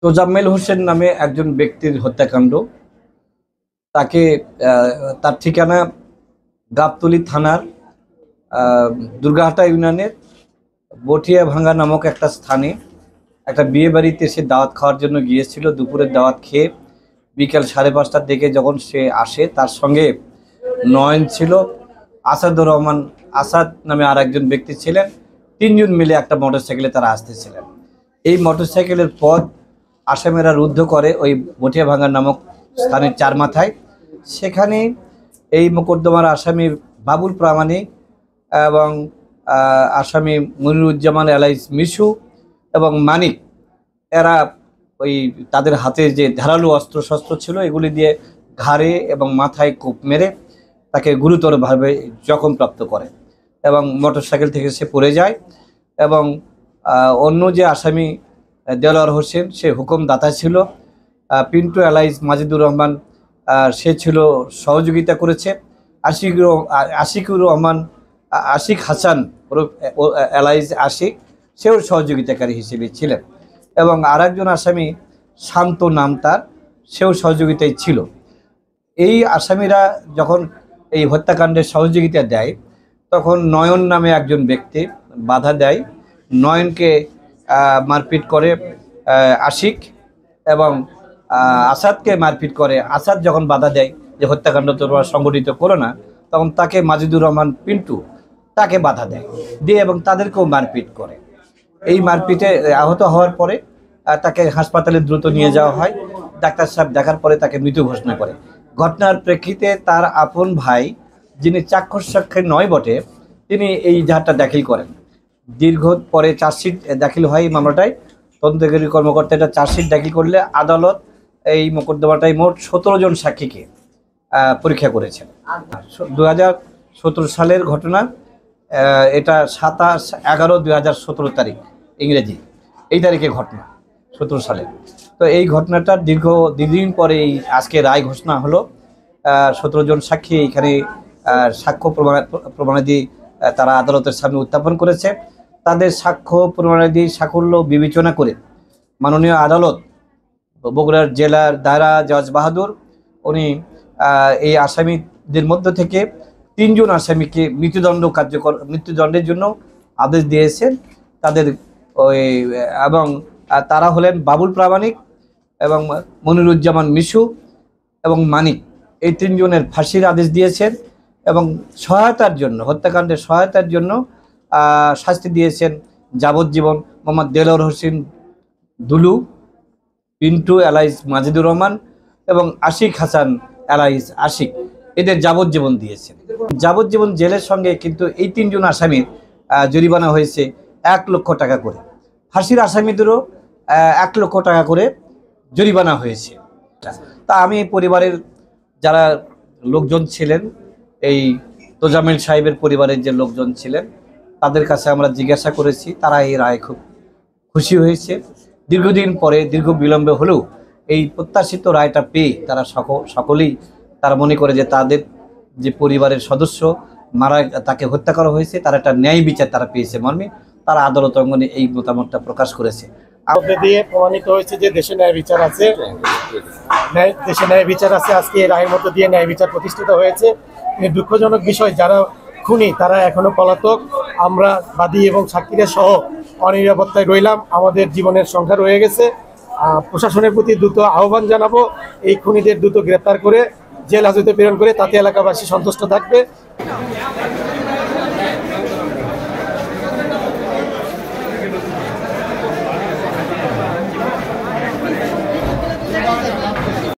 তোজাম্মেল হোসেন নামে একজন ব্যক্তির হত্যাকাণ্ড। তাকে তার ঠিকানা গাবতলী থানার দুর্গাহাটা ইউনিয়নের বটিয়া ভাঙ্গা নামক একটা স্থানে একটা বিয়ে বাড়িতে সে দাওয়াত খাওয়ার জন্য গিয়েছিল। দুপুরের দাওয়াত খেয়ে বিকেল 5:30টার দিকে যখন সে আসে, তার সঙ্গে নয়ন ছিল, আসাদুর রহমান আসাদ নামে আর একজন ব্যক্তি ছিলেন। তিনজন মিলে একটা মোটরসাইকেলে তারা আসতেছিলেন। এই মোটরসাইকেলের পথ আসামিরা রুদ্ধ করে ওই বটিয়া ভাঙ্গা নামক স্থানের চার মাথায়। সেখানে এই মোকদ্দমার আসামি বাবুল প্রামাণিক এবং আসামি মনিরুজ্জামান এলাইস মিশু এবং মানিক, এরা ওই তাদের হাতে যে ধারালো অস্ত্রশস্ত্র ছিল এগুলি দিয়ে ঘাড়ে এবং মাথায় কোপ মেরে তাকে গুরুতরভাবে জখমপ্রাপ্ত করে এবং মোটরসাইকেল থেকে সে পড়ে যায়। এবং অন্য যে আসামি দেলোয়ার হোসেন, সে হুকুমদাতা ছিল। পিন্টু এলাইস মাজিদুর রহমান, সে ছিল সহযোগিতা করেছে। আশিকুর রহমান আশিক হাসান এলাইস আশিক, সেও সহযোগিতাকারী হিসেবে ছিলেন। এবং আরেকজন আসামি শান্ত নাম তার, সেও সহযোগিতায় ছিল। এই আসামিরা যখন এই হত্যাকাণ্ডের সহযোগিতা দেয়, তখন নয়ন নামে একজন ব্যক্তি বাধা দেয়। নয়নকে মারপিট করে আশিক এবং আসাদকে মারপিট করে। আসাদ যখন বাধা দেয় যে হত্যাকাণ্ড তোমরা সংগঠিত করো না, তখন তাকে মাজিদুর রহমান পিন্টু তাকে বাধা দেয় এবং তাদেরকেও মারপিট করে। এই মারপিটে আহত হওয়ার পরে তাকে হাসপাতালে দ্রুত নিয়ে যাওয়া হয়। ডাক্তার সাহেব দেখার পরে তাকে মৃত ঘোষণা করে। ঘটনার প্রেক্ষিতে তার আপন ভাই, যিনি চাক্ষুষ সাক্ষী নয় বটে, তিনি এই ইজাহারটা দাখিল করেন। দীর্ঘ পরে চার্জশিট দাখিল হয় এই মামলাটায়। তদন্তকারী কর্মকর্তা এটা চার্জশিট দাখিল করলে আদালত এই মোকদ্দমাটায় মোট 17 জন সাক্ষীকে পরীক্ষা করেছেন। 2017 সালের ঘটনা। এটা 27/11/2017 তারিখ ইংরেজি, এই তারিখে ঘটনা, 17 সালে। তো এই ঘটনাটা দীর্ঘদিন পরে এই আজকে রায় ঘোষণা হলো। 17 জন সাক্ষী এখানে সাক্ষ্য প্রমাণাদি তারা আদালতের সামনে উত্থাপন করেছে। তাদের সাক্ষ্য প্রমাণাদি সাকল্য বিবেচনা করে মাননীয় আদালত বগুড়ার জেলার দায়রা জজ বাহাদুর, উনি এই আসামিদের মধ্য থেকে 3 জন আসামিকে মৃত্যুদণ্ডের জন্য আদেশ দিয়েছেন। তাদের এবং তারা হলেন বাবুল প্রামাণিক এবং মনিরুজ্জামান মিশু এবং মানিক। এই 3 জনের ফাঁসির আদেশ দিয়েছেন এবং সহায়তার জন্য, হত্যাকাণ্ডের সহায়তার জন্য শাস্তি দিয়েছেন যাবজ্জীবন মোহাম্মদ দেলোয়ার হোসেন দুলু, পিন্টু এলাইস মাজিদুর রহমান এবং আশিক হাসান এলাইস আশিক, এদের যাবজ্জীবন দিয়েছেন। যাবজ্জীবন জেলের সঙ্গে কিন্তু এই 3 জন আসামির জরিমানা হয়েছে 1 লক্ষ টাকা করে। ফাঁসির আসামিদেরও 1 লক্ষ টাকা করে জরিমানা হয়েছে। তা আমি পরিবারের যারা লোকজন ছিলেন, এই তোজাম্মেল সাহেবের পরিবারের যে লোকজন ছিলেন, তাদের কাছে আমরা জিজ্ঞাসা করেছি। তারা এই রায় খুব খুশি হয়েছে। দীর্ঘদিন পরে, দীর্ঘ বিলম্বে হলেও এই প্রত্যাশিত রায়টা পেয়ে তারা সকলেই তারা মনে করে যে তাদের যে পরিবারের সদস্য তাকে হত্যা করা হয়েছে, তার একটা ন্যায় বিচার তারা পেয়েছে মর্মে তারা আদালত অঙ্গনে এই মতামতটা প্রকাশ করেছে। দিয়ে প্রমাণিত হয়েছে যে দেশে ন্যায় বিচার আছে, দেশে ন্যায় বিচার আছে। আজকে এই রায়ের মধ্য দিয়ে ন্যায় বিচার প্রতিষ্ঠিত হয়েছে। দুঃখজনক বিষয়, যারা খুনি তারা এখনো পলাতক। আমরা বাদী এবং সাক্ষীরা সহ অনিরাপত্তায় রইলাম। আমাদের জীবনের সংখ্যা রয়ে গেছে। প্রশাসনের প্রতি দ্রুত আহ্বান জানাবো, এই খুনিদের দ্রুত গ্রেপ্তার করে জেল হাজতে প্রেরণ করে, তাতে এলাকাবাসী সন্তুষ্ট থাকবে।